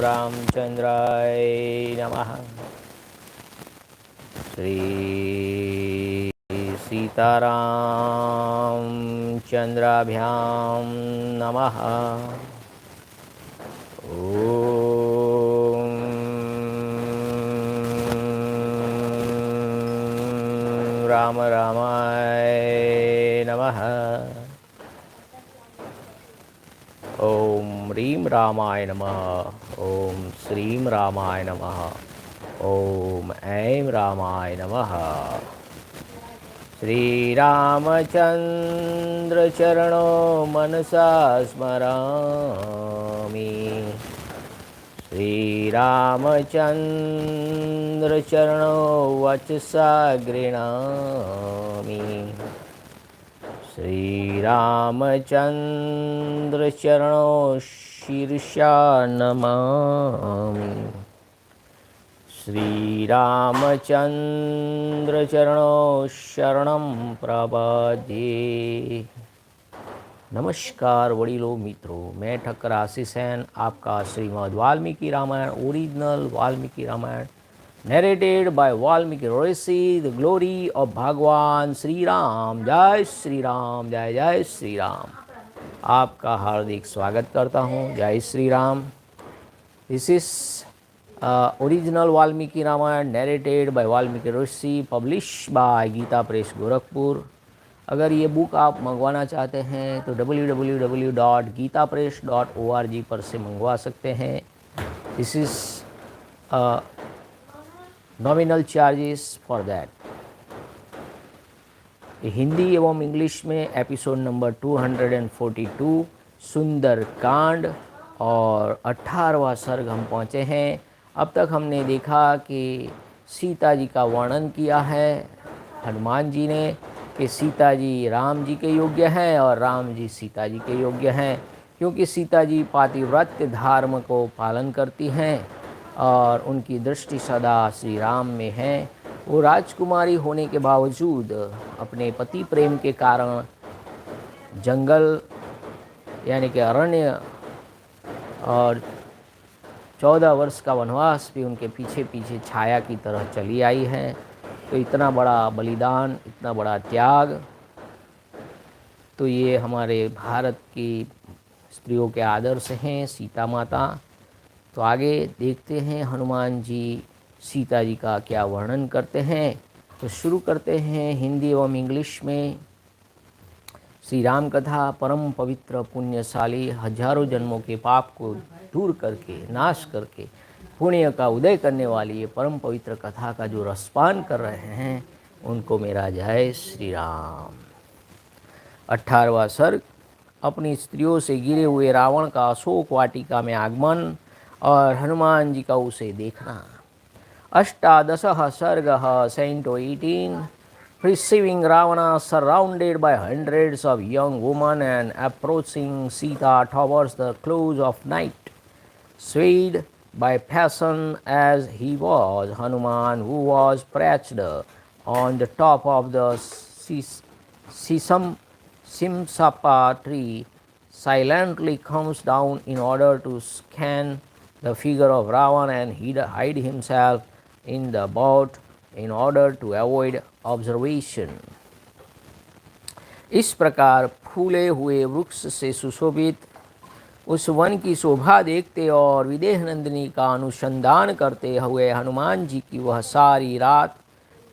रामचंद्राय नमः। श्री सीतारामचंद्राभ्यां नमः। ओम राम रामाय नमः। ओम ह्रीं रामाय नमः। ओम श्रीं रामाय नमः। ओम ऐं रामाय नमः। श्रीरामचंद्र चरणो मनसा स्मरामि। श्रीरामचंद्र चरणो वचसा गृह्णामि। श्रीरामचंद्र चरणो शीर्षा नमामि। श्रीरामचंद्र चरणो शरणं प्रपद्ये। नमस्कार वडीलों मित्रों, मैं ठक्कर आशीष आपका Shrimad Valmiki Ramayana original Valmiki Ramayana narrated by Valmiki Rishi, the glory of Bhagwan Shri Ram. जय श्री राम, जय जय श्री राम। आपका हार्दिक स्वागत करता हूँ। जय Shri Ram. This is original Valmiki Ramayana narrated by Valmiki Rishi, publish by Gita Press Gorakhpur. अगर ये बुक आप मंगवाना चाहते हैं तो www.geetapress.org पर से मंगवा सकते हैं। This is nominal charges for that. Hindi एवं इंग्लिश में एपिसोड नंबर 242 सुंदरकांड और 18वां सर्ग हम पहुँचे हैं। अब तक हमने देखा कि सीता जी का वर्णन किया है हनुमान जी ने कि सीता जी राम जी के योग्य हैं और राम जी सीता जी के योग्य हैं, क्योंकि सीता जी पातिव्रत्य धर्म को पालन करती हैं और उनकी दृष्टि सदा श्री राम में है। वो राजकुमारी होने के बावजूद अपने पति प्रेम के कारण जंगल यानी कि अरण्य और 14 वर्ष का वनवास भी उनके पीछे पीछे छाया की तरह चली आई है। तो इतना बड़ा बलिदान, इतना बड़ा त्याग, तो ये हमारे भारत की स्त्रियों के आदर्श हैं, सीता माता। तो आगे देखते हैं हनुमान जी सीता जी का क्या वर्णन करते हैं। तो शुरू करते हैं हिंदी एवं इंग्लिश में। श्री राम कथा परम पवित्र पुण्यशाली, हजारों जन्मों के पाप को दूर करके नाश करके पुण्य का उदय करने वाली ये परम पवित्र कथा का जो रसपान कर रहे हैं उनको मेरा जय श्री राम। 18वां सर्ग। अपनी स्त्रियों से घिरे हुए रावण का अशोक वाटिका में आगमन और हनुमान जी का उसे देखना। 18 सर्गः Canto 18। Perceiving Ravana surrounded by hundreds of young women and approaching Sita towards the close of night, swayed by passion as he was, Hanuman, who was perched on the top of the Simsapa tree, silently comes down in order to scan the figure of Ravana and hide himself in the boat in order to avoid observation. इस प्रकार फूले हुए वृक्ष से सुशोभित उस one की शोभा देखते और विदेह नंदिनी का अनुसंधान करते हुए हनुमान जी की वह सारी रात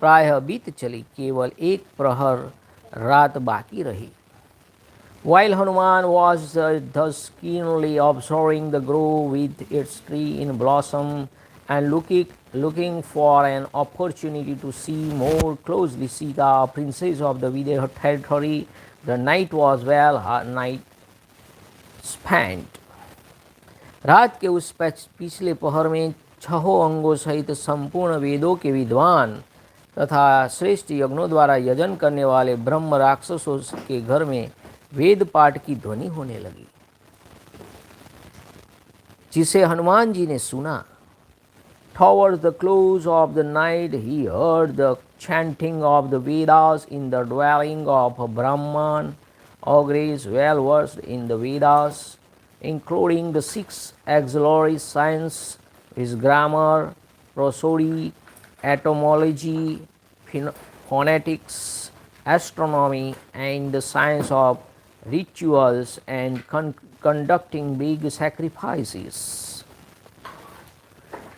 प्रायः बीत चली। केवल एक प्रहर रात बाकी रही। While Hanuman was thus keenly observing the grove with its tree in blossom and looking for an opportunity to see more closely Sita, princess of the Videha territory, the night was well night spent. रात के उस पिछले पहर में 6 अंगों सहित संपूर्ण वेदों के विद्वान तथा श्रेष्ठ यज्ञों द्वारा यजन करने वाले ब्रह्म राक्षसों के घर में वेद पाठ की ध्वनि होने लगी, जिसे हनुमान जी ने सुना। Towards the close of the night he heard the chanting of the Vedas in the dwelling of Brahman, ogres well versed in the Vedas. including the 6 auxiliary sciences, is grammar, prosody, etymology, phonetics, astronomy, and the science of rituals and conducting big sacrifices.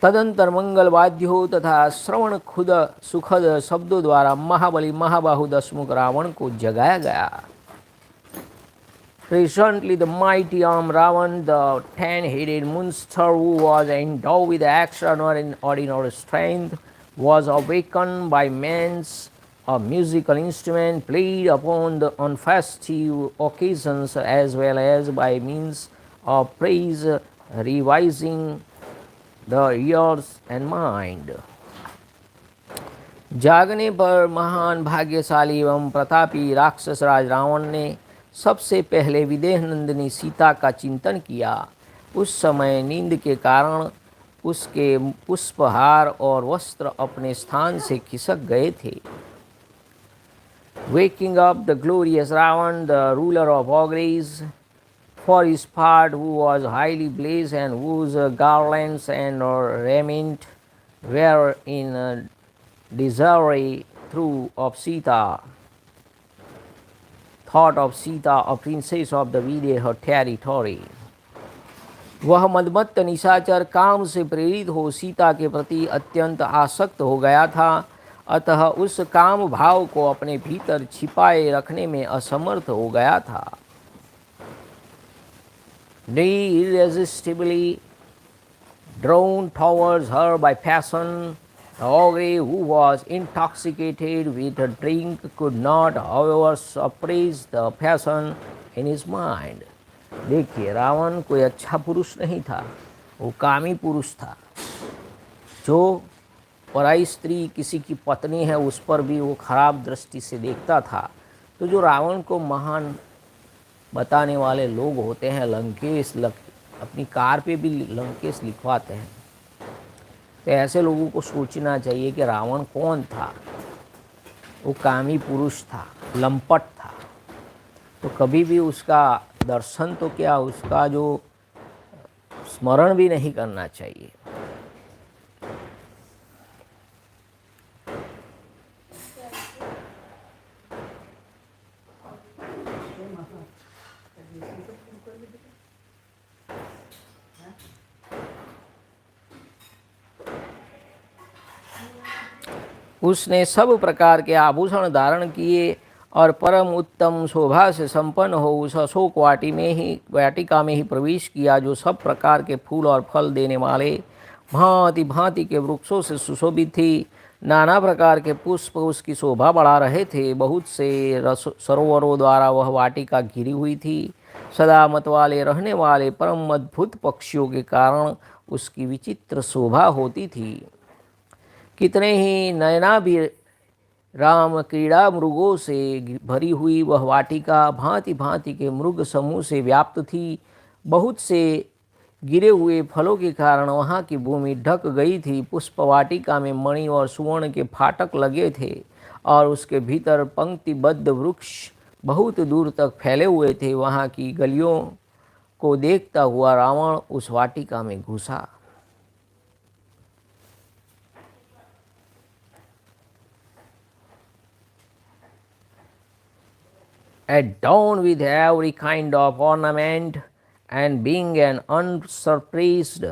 तदंतर मंगल वाद्यों तथा श्रवण खुद सुखद शब्दों द्वारा महाबली महाबाहु दशमुख रावण को जगाया गया. Recently, the mighty arm Ravan, the 10-headed monster who was endowed with extraordinary strength, was awakened by means of musical instrument played on festive occasions as well as by means of praise, revising the ears and mind. जागने पर महान भाग्यशाली एवं प्रतापी राक्षस राज रावण ने सबसे पहले विदेह नंदिनी सीता का चिंतन किया. उस समय नींद के कारण उसके पुष्पहार और वस्त्र अपने स्थान से खिसक गए थे. Waking up the glorious Ravan, the ruler of ogres, for his part, who was highly blessed and whose garlands and raiment were in desire through of Sita, thought of Sita, a princess of the Videha territory. वह मदमत्त निशाचर काम से प्रेरित हो सीता के प्रति अत्यंत आसक्त हो गया था. अतः उस काम भाव को अपने भीतर छिपाए रखने में असमर्थ हो गया था. Irresistibly drawn towards her by passion, the ogre, who was intoxicated with a drink, could not, however, suppress the passion in his mind. देखिए, रावण कोई अच्छा पुरुष नहीं था, वो कामी पुरुष था. जो पराई स्त्री किसी की पत्नी है उस पर भी वो खराब दृष्टि से देखता था. तो जो रावण को महान बताने वाले लोग होते हैं, लंकेश अपनी कार पे भी लंकेश लिखवाते हैं, तो ऐसे लोगों को सोचना चाहिए कि रावण कौन था. वो कामी पुरुष था, लंपट था. तो कभी भी उसका दर्शन तो क्या, उसका जो स्मरण भी नहीं करना चाहिए. उसने सब प्रकार के आभूषण धारण किए और परम उत्तम शोभा से संपन्न हो उस अशोक वाटिका में ही प्रवेश किया, जो सब प्रकार के फूल और फल देने वाले भांति भांति के वृक्षों से सुशोभित थी. नाना प्रकार के पुष्प उसकी शोभा बढ़ा रहे थे. बहुत से सरोवरों द्वारा वह वाटिका घिरी हुई थी. सदा मत वाले रहने वाले परम अद्भुत पक्षियों के कारण उसकी विचित्र शोभा होती थी. कितने ही नयना भी राम क्रीड़ा मृगों से भरी हुई वह वाटिका भांति भांति के मृग समूह से व्याप्त थी. बहुत से गिरे हुए फलों के कारण वहाँ की भूमि ढक गई थी. पुष्प वाटिका में मणि और सुवर्ण के फाटक लगे थे और उसके भीतर पंक्तिबद्ध वृक्ष बहुत दूर तक फैले हुए थे. वहाँ की गलियों को देखता हुआ रावण उस वाटिका में घुसा. Adorned with every kind of ornament and being an unsurpassed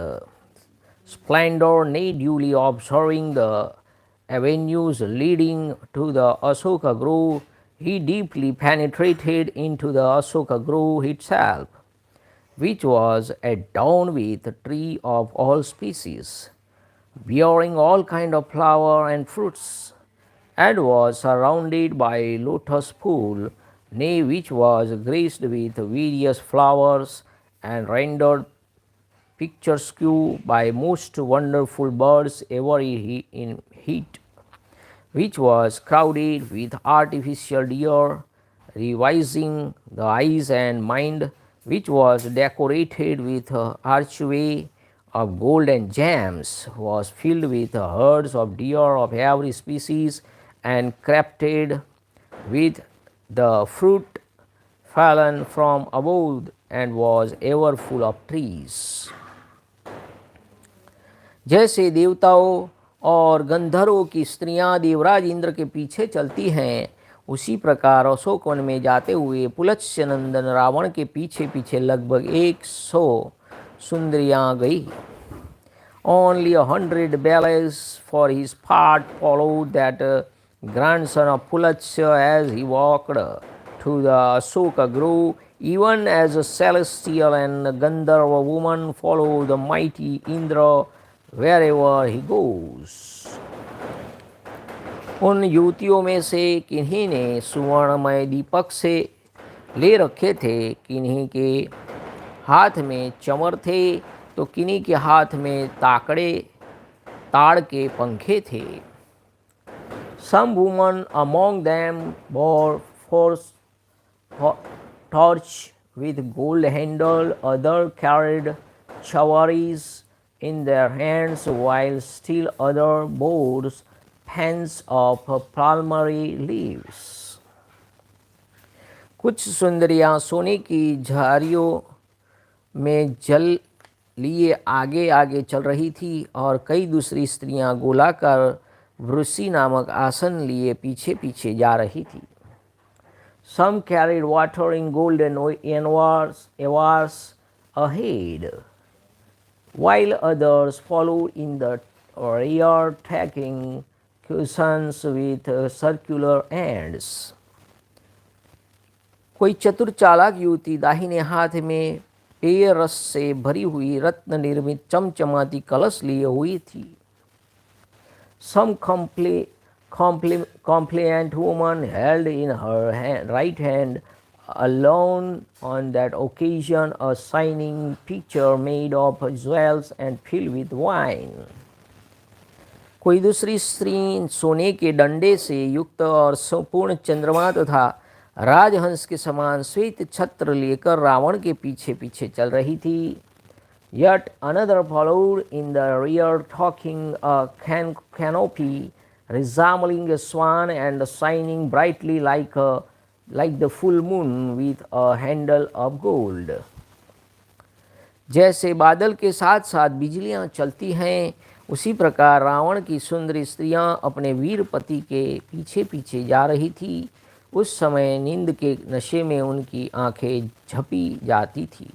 splendor, nay duly observing the avenues leading to the Ashoka Grove, he deeply penetrated into the Ashoka Grove itself, which was adorned with trees of all species, bearing all kind of flower and fruits, and was surrounded by lotus pool, nay, which was graced with various flowers and rendered picturesque by most wonderful birds ever in heat, which was crowded with artificial deer, revising the eyes and mind, which was decorated with archway of gold and gems, was filled with herds of deer of every species, and crafted with the fruit fallen from above and was ever full of trees. जैसे देवताओं और गंधर्वों की स्त्रियां देवराज इंद्र के पीछे चलती हैं, उसी प्रकार अशोकवन में जाते हुए पुलत्स्य नंदन रावण के पीछे पीछे लगभग 100 सुंदरियां गई. Only 100 ballets for his part followed that grandson of Pulatsya as he walked to the Ashoka grove, even as a celestial and Gandharva woman follow the mighty Indra wherever he goes. उन युवतियों में से किन्हीं ने सुवर्णमय दीपक से ले रखे थे, किन्हीं के हाथ में चमर थे, तो किन्हीं के हाथ में ताड़ के पंखे थे. Some women among them bore torch with gold handle, others carried chavaris in their hands, while still other bore fans of palmary leaves. कुछ सुंदरियां सोने की झारियों में जल लिए आगे आगे चल रही थी और कई दूसरी स्त्रियां गोलाकार वृषि नामक आसन लिए पीछे पीछे जा रही थी. Some carried water in golden awars ahead, while others followed in the rear, taking cushions with circular ends. कोई चतुर चालाक युवती दाहिने हाथ में पेय रस से भरी हुई रत्न निर्मित चमचमाती कलश लिए हुई थी. Some compliant woman held in her right hand alone on that occasion a shining pitcher made of jewels and filled with wine. कोई दूसरी स्त्री सोने के डंडे से युक्त और संपूर्ण चंद्रमा तथा राजहंस के समान श्वेत छत्र लेकर रावण के पीछे पीछे चल रही थी. Yet another followed in the rear, talking a canopy resembling a swan and shining brightly like the full moon with a handle of gold. जैसे बादल के साथ साथ बिजलियां चलती हैं, उसी प्रकार रावण की सुंदरी स्त्रियां अपने वीर पति के पीछे पीछे जा रही थी. उस समय नींद के नशे में उनकी आंखें झपी जाती थी.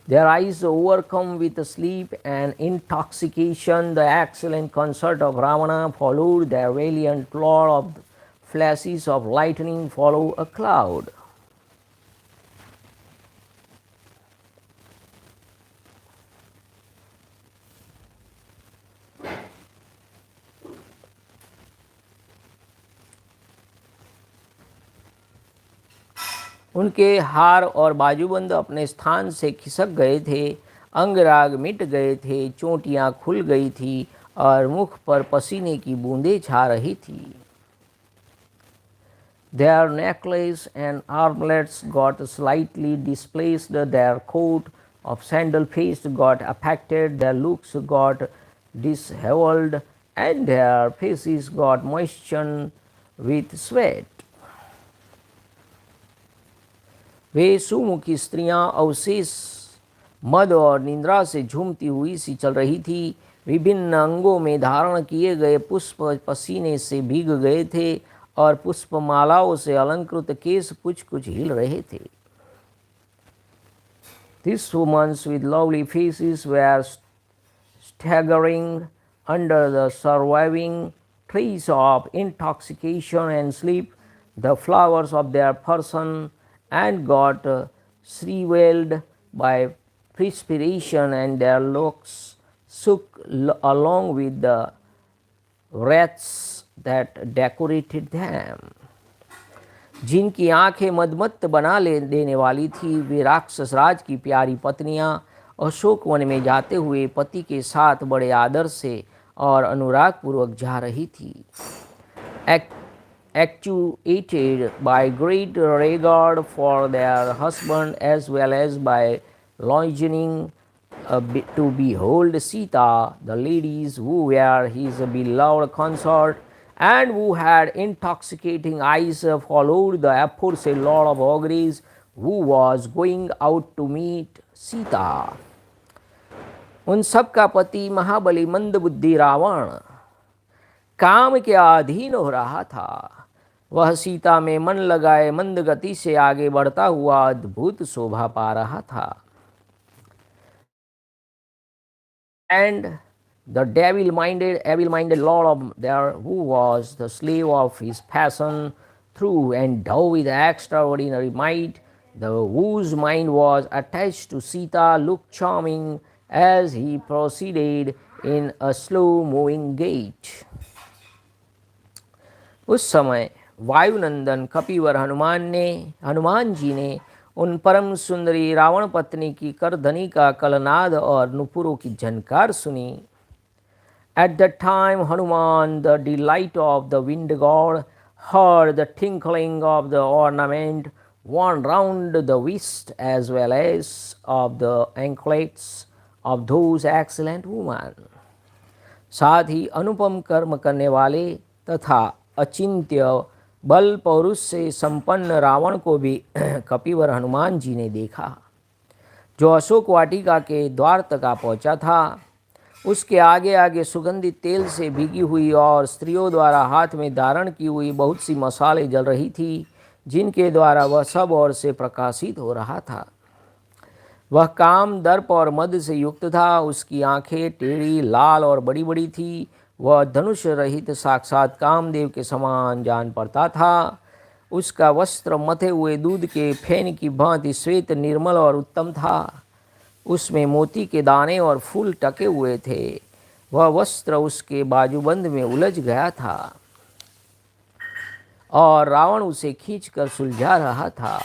Their eyes overcome with sleep and intoxication, the excellent concert of Ravana followed their valiant lord of flashes of lightning follow a cloud. उनके हार और बाजूबंद अपने स्थान से खिसक गए थे, अंगराग मिट गए थे, चोटियां खुल गई थी और मुख पर पसीने की बूंदें छा रही थी. Their necklace and armlets got slightly displaced, their coat of sandal paste got affected, their looks got disheveled, and their faces got moistened with sweat. वे सुमुखी स्त्रियां अवशेष मद और निंद्रा से झूमती हुई सी चल रही थी. विभिन्न अंगों में धारण किए गए पुष्प पसीने से भीग गए थे और पुष्पमालाओं से अलंकृत केश कुछ कुछ हिल रहे थे. These women with lovely faces were staggering under the surviving trace of intoxication and sleep, the flowers of their person, and got shriveled by perspiration, and their locks shook along with the wreaths that decorated them. जिनकी आंखें मदमत्त बना देने वाली थी, वे राक्षस राज की प्यारी पत्नियां अशोक वन में जाते हुए पति के साथ बड़े आदर से और अनुराग पूर्वक जा रही थी. Actuated by great regard for their husband as well as by longing to behold Sita, the ladies who were his beloved consort and who had intoxicating eyes followed the aforesaid lord of ogres who was going out to meet Sita. उन सब का पति महाबली मंदबुद्धि रावण काम के अधीन हो रहा था। वह सीता में मन लगाए मंद गति से आगे बढ़ता हुआ अद्भुत शोभा पा रहा था। And the evil-minded lord of there, who was the slave of his passion, through endowed with extraordinary might, whose mind was attached to Sita, looked charming as he proceeded in a slow-moving gait. उस समय वायुनंदन कपिवर हनुमान जी ने उन परम सुंदरी रावण पत्नी की करधनी का कलनाद और नुपुरों की झनकार सुनी। At that time Hanuman, the delight of the wind god, heard the tinkling of the ornament worn round the wrist as well as of the anklets of those excellent women। साथ ही अनुपम कर्म करने वाले तथा अचिंत्य बल पौरुष से संपन्न रावण को भी कपिवर हनुमान जी ने देखा, जो अशोक वाटिका के द्वार तक आ पहुँचा था। उसके आगे आगे सुगंधित तेल से भीगी हुई और स्त्रियों द्वारा हाथ में धारण की हुई बहुत सी मसाले जल रही थी, जिनके द्वारा वह सब ओर से प्रकाशित हो रहा था। वह काम, दर्प और मद से युक्त था। उसकी आंखें टेढ़ी, लाल और बड़ी बड़ी थी। वह धनुष रहित साक्षात कामदेव के समान जान पड़ता था। उसका वस्त्र मथे हुए दूध के फेन की भांति श्वेत, निर्मल और उत्तम था। उसमें मोती के दाने और फूल टके हुए थे। वह वस्त्र उसके बाजूबंद में उलझ गया था और रावण उसे खींचकर सुलझा रहा था।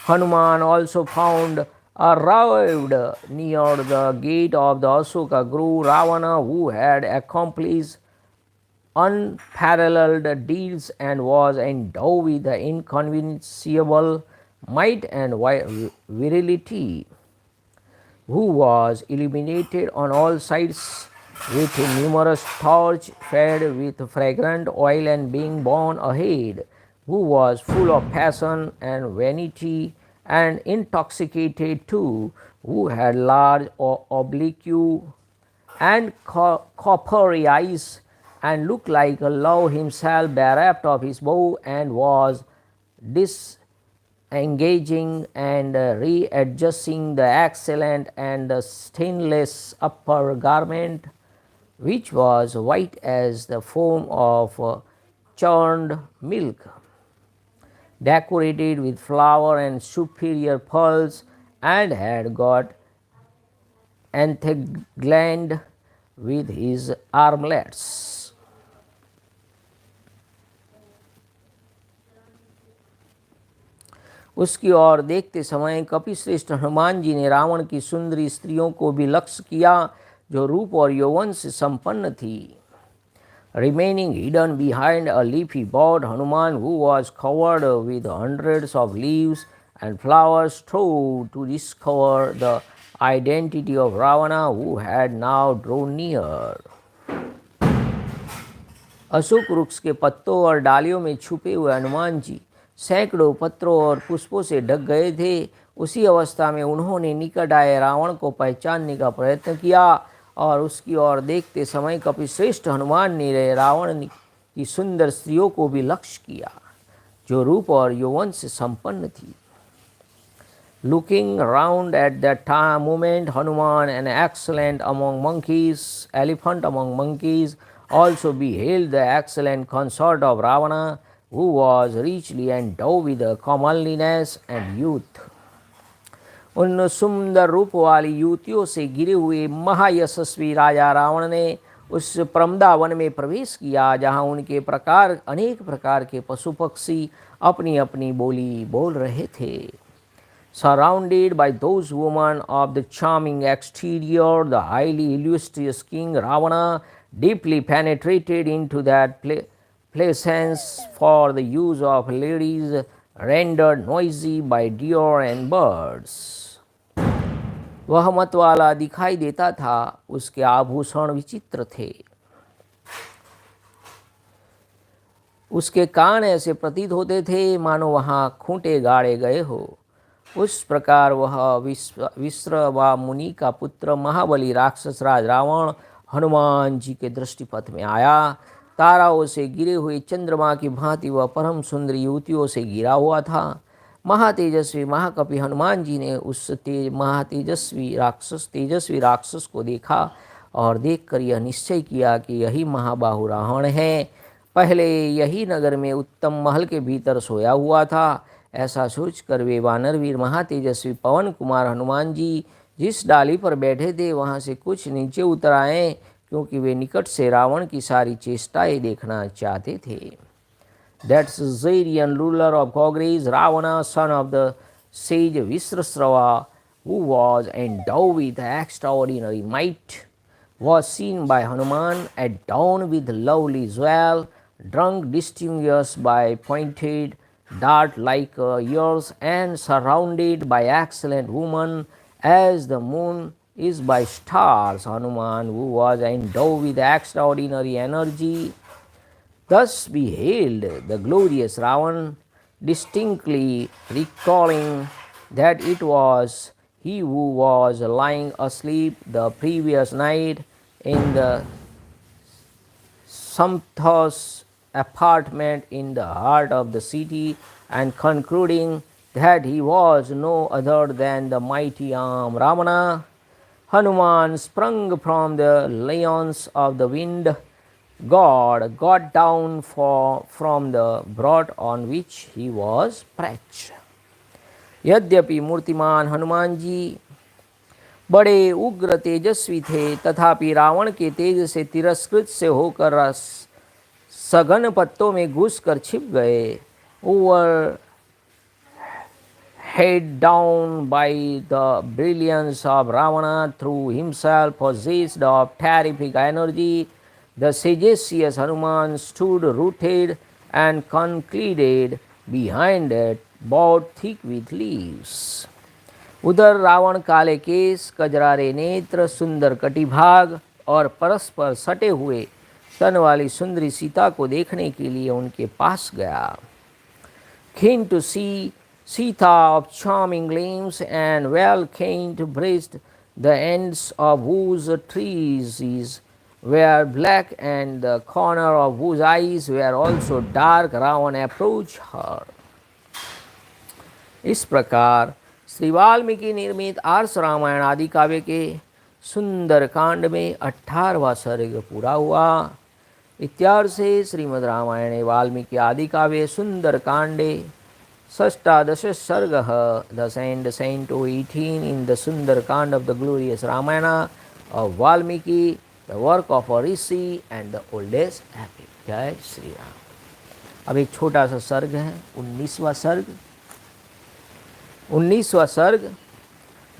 Hanuman also found arrived near the gate of the Ashoka Grove Ravana, who had accomplished unparalleled deeds and was endowed with the inconceivable might and virility, who was illuminated on all sides with numerous torches fed with fragrant oil, and being borne ahead, who was full of passion and vanity and intoxicated too, who had large oblique and coppery eyes, and looked like a Love himself, bereft of his bow, and was disengaging and readjusting the excellent and the stainless upper garment, which was white as the foam of churned milk, decorated with flower and superior pearls, and had got entangled with his armlets। उसकी ओर देखते समय कपिश्रेष्ठ हनुमान जी ने रावण की सुंदरी स्त्रियों को भी लक्ष्य किया, जो रूप और यौवन से संपन्न थी। Remaining hidden behind a leafy board, Hanuman, who was covered with hundreds of leaves and flowers, strove to discover the identity of Ravana, who had now drawn near। Ashok वृक्ष के पत्तों और डालियों में छुपे हुए हनुमान जी सैकड़ों पत्रों और पुष्पों से ढक गए थे। उसी अवस्था में उन्होंने निकट आए रावण को पहचानने का प्रयत्न किया, और उसकी ओर देखते समय कपिश्रेष्ठ हनुमान ने रावण की सुंदर स्त्रियों को भी लक्ष्य किया, जो रूप और यौवन से संपन्न थी। Looking round at that moment, Hanuman, an excellent among monkeys, elephant among monkeys, also beheld the excellent consort of Ravana, who was richly endowed with comeliness and youth। उन सुंदर रूप वाली युवतियों से घिरे हुए महायशस्वी राजा रावण ने उस प्रमदावन में प्रवेश किया, जहाँ उनके अनेक प्रकार के पशु पक्षी अपनी अपनी बोली बोल रहे थे। Surrounded by those women of the charming exterior, the highly illustrious king Ravana deeply penetrated into that pleasance for the use of ladies, rendered noisy by deer and birds। वह मतवाला दिखाई देता था। उसके आभूषण विचित्र थे, उसके कान ऐसे प्रतीत होते थे मानो वहाँ खूंटे गाड़े गए हो। उस प्रकार वह विश्रवा मुनि का पुत्र महाबली राक्षस राज रावण हनुमान जी के दृष्टिपथ में आया। ताराओं से गिरे हुए चंद्रमा की भांति वह परम सुंदर युवतियों से घिरा हुआ था। महातेजस्वी महाकपि हनुमान जी ने उस तेजस्वी राक्षस को देखा और देखकर यह निश्चय किया कि यही महाबाहु रावण है। पहले यही नगर में उत्तम महल के भीतर सोया हुआ था। ऐसा सोचकर वे वानरवीर महातेजस्वी पवन कुमार हनुमान जी जिस डाली पर बैठे थे वहाँ से कुछ नीचे उतर आए, क्योंकि वे निकट से रावण की सारी चेष्टाएं देखना चाहते थे। That Caesarean ruler of Gogres, Ravana, son of the sage Visrasrava, who was endowed with extraordinary might, was seen by Hanuman at dawn with lovely jewel, drunk distinguished by pointed dart-like ears, and surrounded by excellent women, as the moon is by stars. Hanuman, who was endowed with extraordinary energy, thus beheld the glorious Ravan, distinctly recalling that it was he who was lying asleep the previous night in the sumptuous apartment in the heart of the city, and concluding that he was no other than the mighty arm Ravana. Hanuman sprung from the lions of the wind God got down from the broad on which he was perched. यद्यपि मूर्तिमान हनुमान जी बड़े उग्र तेजस्वी थे, तथापि रावण के तेज से तिरस्कृत से होकर सघन पत्तों में घुसकर छिप गए। Over head down by the brilliance of Ravana, through himself possessed of terrific energy, the sagacious Hanuman stood rooted and concealed behind a bough thick with leaves. उधर रावण काले केस, कजरारे नेत्र, सुंदर कटिभाग और परस्पर सटे हुए तन वाली सुंदरी सीता को देखने के लिए उनके पास गया। Keen to see Sita of charming limbs and well-kent breast, the ends of whose trees were black and the corner of whose eyes were also dark, Ravan approached her. इस प्रकार श्री वाल्मीकि निर्मित आर्ष रामायण आदि काव्य के सुंदरकांड में 18वां सर्ग पूरा हुआ। इत्यार्षे श्रीमद् रामायणे वाल्मीकि आदि काव्ये सुंदरकांडे षष्टादश सर्गः, thus end Canto 18 in the Sundarakānda of the glorious Ramayana of Valmiki, the work of a rishi and the oldest epic. जय श्री राम। अब एक छोटा सा सर्ग है, 19वां सर्ग। 19वां सर्ग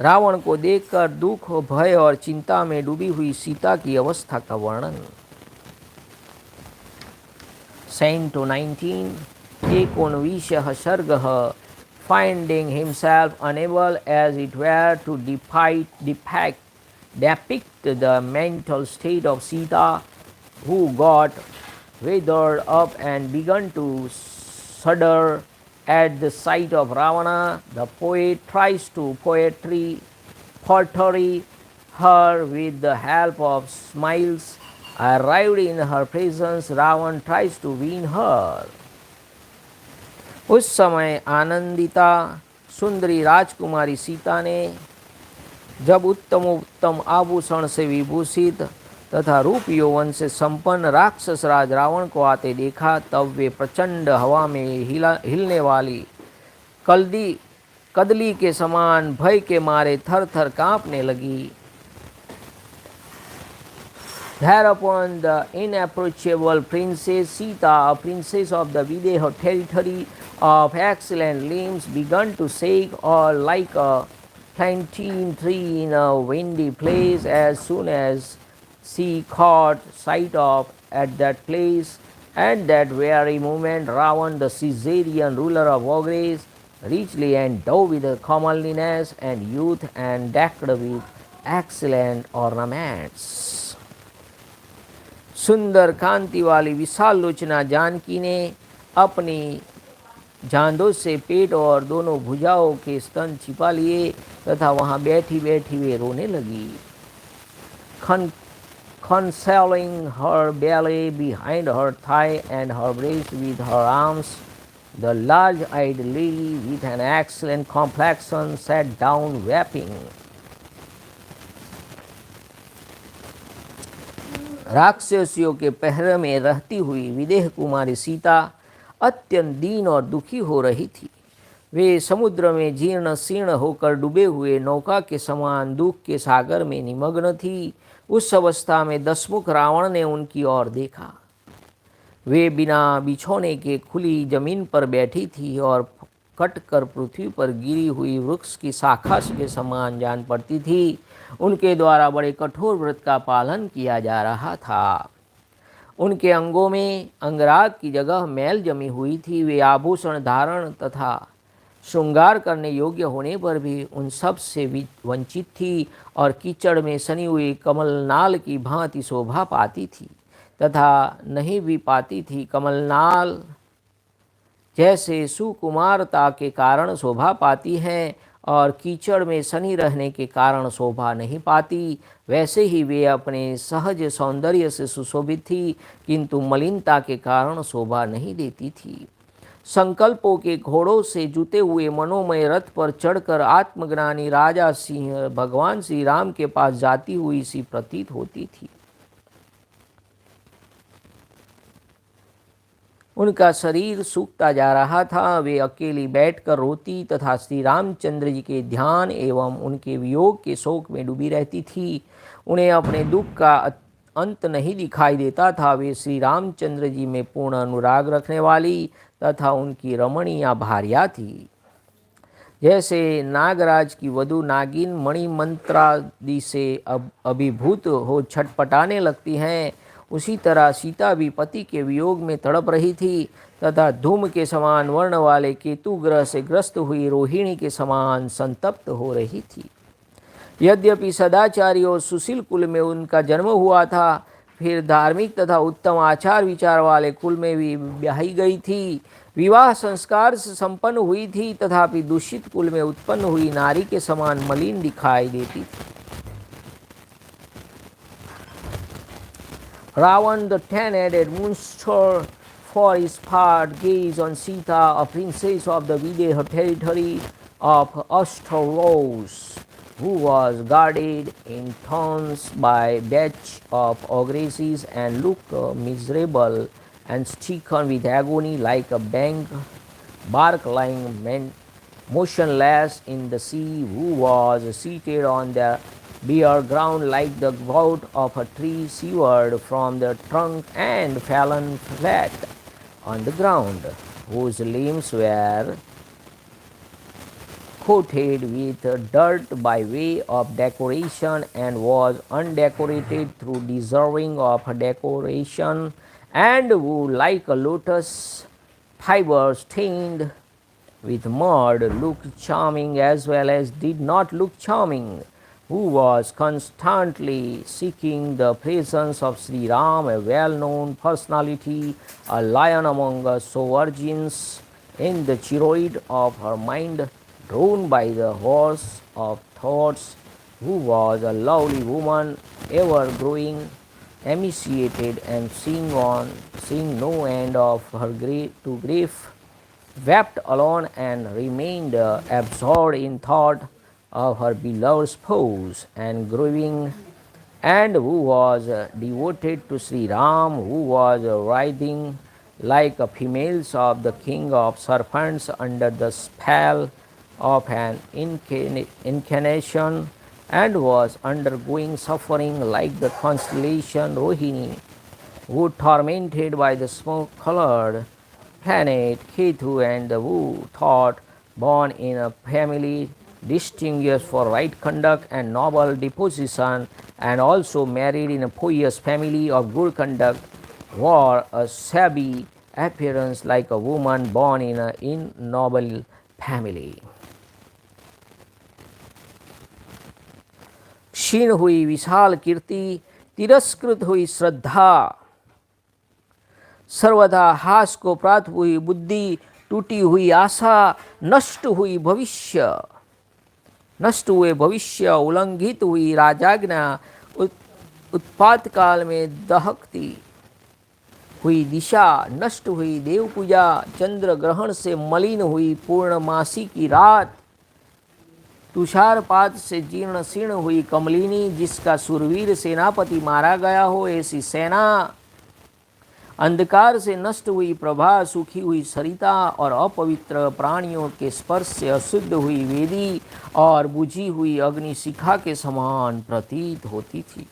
रावण को देखकर दुख, भय और चिंता में डूबी हुई सीता की अवस्था का वर्णन। Canto 19 19वां सर्गः, finding himself unable as it were to depict the mental state of Sita, who got withered up and began to shudder at the sight of Ravana. The poet tries to portray her with the help of smiles. Arrived in her presence, Ravan tries to win her. उस समय आनंदिता सुंदरी राजकुमारी सीता ने जब उत्तम आभूषण से विभूषित तथा रूप यौवन से संपन्न राक्षस राज रावण को आते देखा, तब वे प्रचंड हवा में हिलने वाली कदली के समान भय के मारे थर थर कांपने लगी। Thereupon the inapproachable princess Sita, a princess of the Videha territory of excellent limbs, began to shake all like a plantain tree in a windy place. As soon as she caught sight of at that place, at that very moment, Ravan, the Caesarean ruler of Gogres, richly endowed with comeliness and youth and decked with excellent ornaments, सुंदर कांति वाली विशाल लोचना जानकी ने अपनी जांघों से पेट और दोनों भुजाओं के स्तन छिपा लिए तथा वहां बैठी बैठी वे रोने लगी। Concealing her belly behind her thigh and her breast with her arms, the large-eyed lady with an excellent complexion sat down weeping. राक्षसियों के पहरे में रहती हुई विदेह कुमारी सीता अत्यंत दीन और दुखी हो रही थी। वे समुद्र में जीर्ण शीर्ण होकर डूबे हुए नौका के समान दुख के सागर में निमग्न थी। उस अवस्था में दशमुख रावण ने उनकी ओर देखा। वे बिना बिछोने के खुली जमीन पर बैठी थी और कटकर पृथ्वी पर गिरी हुई वृक्ष की शाखा के समान जान पड़ती थी। उनके द्वारा बड़े कठोर व्रत का पालन किया जा रहा था। उनके अंगों में अंगराग की जगह मैल जमी हुई थी। वे आभूषण धारण तथा श्रृंगार करने योग्य होने पर भी उन सब से वंचित थी और कीचड़ में सनी हुई कमलनाल की भांति शोभा पाती थी तथा नहीं भी पाती थी। कमलनाल जैसे सुकुमारता के कारण शोभा पाती हैं और कीचड़ में सनी रहने के कारण शोभा नहीं पाती, वैसे ही वे अपने सहज सौंदर्य से सुशोभित थी किंतु मलिनता के कारण शोभा नहीं देती थी। संकल्पों के घोड़ों से जुते हुए मनोमय रथ पर चढ़कर आत्मज्ञानी राजा सिंह भगवान श्री राम के पास जाती हुई सी प्रतीत होती थी। उनका शरीर सूखता जा रहा था। वे अकेली बैठकर रोती तथा श्री रामचंद्र जी के ध्यान एवं उनके वियोग के शोक में डूबी रहती थी। उन्हें अपने दुख का अंत नहीं दिखाई देता था। वे श्री रामचंद्र जी में पूर्ण अनुराग रखने वाली तथा उनकी रमणीय भार्या थी। जैसे नागराज की वधू नागिन मणि मंत्रादि से अभिभूत हो छटपटाने लगती हैं, उसी तरह सीता भी पति के वियोग में तड़प रही थी तथा धूम के समान वर्ण वाले केतु ग्रह से ग्रस्त हुई रोहिणी के समान संतप्त हो रही थी। यद्यपि सदाचारी और सुशील कुल में उनका जन्म हुआ था, फिर धार्मिक तथा उत्तम आचार विचार वाले कुल में भी ब्याही गई थी। विवाह संस्कार से संपन्न हुई थी तथापि दूषित कुल में उत्पन्न हुई नारी के समान मलिन दिखाई देती थी। Ravan, the ten-headed monster, for his part, gazed on Sita, a princess of the Videha territory of Ashtaros, who was guarded in thorns by a batch of ogresses and looked miserable and stricken with agony like a bark lying motionless in the sea, who was seated on the bare ground like the bough of a tree severed from the trunk and fallen flat on the ground, whose limbs were coated with dirt by way of decoration and was undecorated through deserving of decoration, and who like a lotus fiber stained with mud looked charming as well as did not look charming, who was constantly seeking the presence of Sri Ram, a well-known personality, a lion among us, so virgins in the chariot of her mind, drawn by the horse of thoughts, who was a lovely woman, ever growing emaciated and seeing no end of her grief, wept alone and remained absorbed in thought of her beloved spouse and grieving, and who was devoted to Sri Ram, who was writhing like a females of the king of serpents under the spell of an incarnation, and was undergoing suffering like the constellation Rohini, who tormented by the smoke-colored planet Ketu, and who thought born in a family distinguished for right conduct and noble disposition, and also married in a pious family of good conduct, wore a shabby appearance like a woman born in an ignoble family. क्षीण हुई विशाल कीर्ति, तिरस्कृत हुई श्रद्धा, सर्वथा हास को प्राप्त हुई बुद्धि, टूटी हुई आशा, नष्ट हुई भविष्य, नष्ट हुए भविष्य, उल्लंघित हुई राजाज्ञा, उत्पात काल में दहकती हुई दिशा, नष्ट हुई देव पूजा, चंद्र ग्रहण से मलिन हुई पूर्णमासी की रात, तुषारपात से जीर्ण शीर्ण हुई कमलिनी, जिसका सुरवीर सेनापति मारा गया हो ऐसी सेना, अंधकार से नष्ट हुई प्रभा, सूखी हुई सरिता और अपवित्र प्राणियों के स्पर्श से अशुद्ध हुई वेदी और बुझी हुई अग्निशिखा के समान प्रतीत होती थी,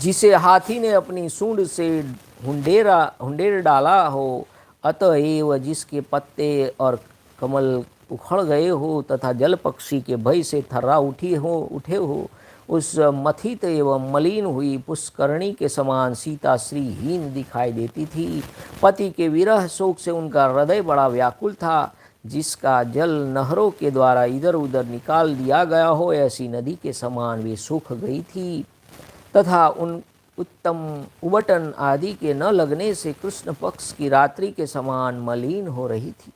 जिसे हाथी ने अपनी सूंड से हुंडेर डाला हो, अतएव जिसके पत्ते और कमल उखड़ गए हो तथा जल पक्षी के भय से थर्रा उठे हो, उस मथित एवं मलिन हुई पुष्करणी के समान सीता श्रीहीन दिखाई देती थी। पति के विरह शोक से उनका हृदय बड़ा व्याकुल था, जिसका जल नहरों के द्वारा इधर उधर निकाल दिया गया हो ऐसी नदी के समान वे सूख गई थी, तथा उन उत्तम उबटन आदि के न लगने से कृष्ण पक्ष की रात्रि के समान मलिन हो रही थी।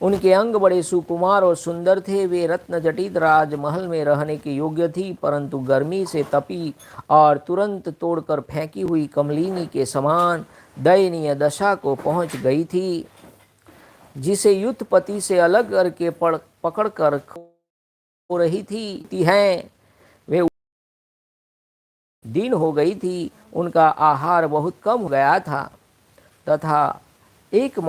उनके अंग बड़े सुकुमार और सुंदर थे। वे रत्न जटित राजमहल में रहने के योग्य थी, परंतु गर्मी से तपी और तुरंत तोड़कर फेंकी हुई कमलिनी के समान दयनीय दशा को पहुंच गई थी, जिसे युद्धपति से अलग करके पकड़कर हो रही थी हैं। वे दिन हो गई थी, उनका आहार बहुत कम हो गया था तथा एक